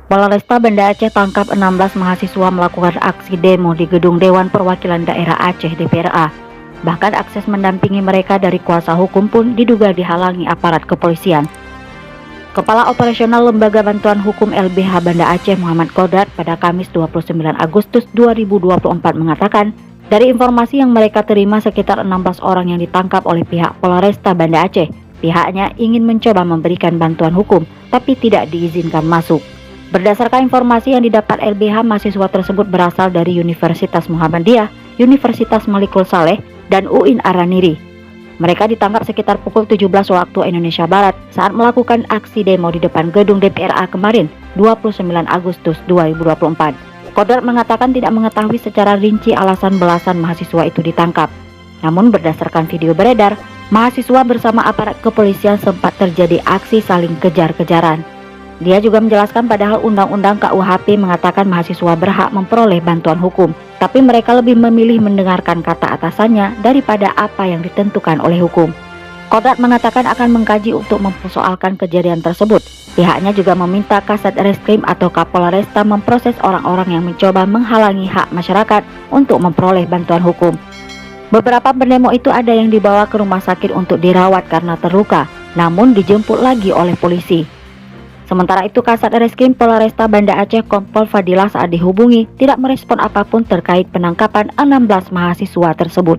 Polresta Banda Aceh tangkap 16 mahasiswa melakukan aksi demo di Gedung Dewan Perwakilan Daerah Aceh (DPRA). Bahkan akses mendampingi mereka dari kuasa hukum pun diduga dihalangi aparat kepolisian. Kepala Operasional Lembaga Bantuan Hukum LBH Banda Aceh Muhammad Kodrat pada Kamis 29 Agustus 2024 mengatakan, dari informasi yang mereka terima sekitar 16 orang yang ditangkap oleh pihak Polresta Banda Aceh. Pihaknya ingin mencoba memberikan bantuan hukum, tapi tidak diizinkan masuk. Berdasarkan informasi yang didapat LBH, mahasiswa tersebut berasal dari Universitas Muhammadiyah, Universitas Malikul Saleh, dan UIN Araniri. Mereka ditangkap sekitar pukul 17 waktu Indonesia Barat saat melakukan aksi demo di depan gedung DPRA kemarin, 29 Agustus 2024. Kodrat mengatakan tidak mengetahui secara rinci alasan belasan mahasiswa itu ditangkap. Namun berdasarkan video beredar, mahasiswa bersama aparat kepolisian sempat terjadi aksi saling kejar-kejaran. Dia juga menjelaskan padahal Undang-Undang KUHP mengatakan mahasiswa berhak memperoleh bantuan hukum, tapi mereka lebih memilih mendengarkan kata atasannya daripada apa yang ditentukan oleh hukum. Kodrat mengatakan akan mengkaji untuk mempersoalkan kejadian tersebut. Pihaknya juga meminta Kasat Reskrim atau Kapolresta memproses orang-orang yang mencoba menghalangi hak masyarakat untuk memperoleh bantuan hukum. Beberapa pendemo itu ada yang dibawa ke rumah sakit untuk dirawat karena terluka, namun dijemput lagi oleh polisi. Sementara itu, Kasat Reskrim Polresta Banda Aceh Kompol Fadilah saat dihubungi tidak merespon apapun terkait penangkapan 16 mahasiswa tersebut.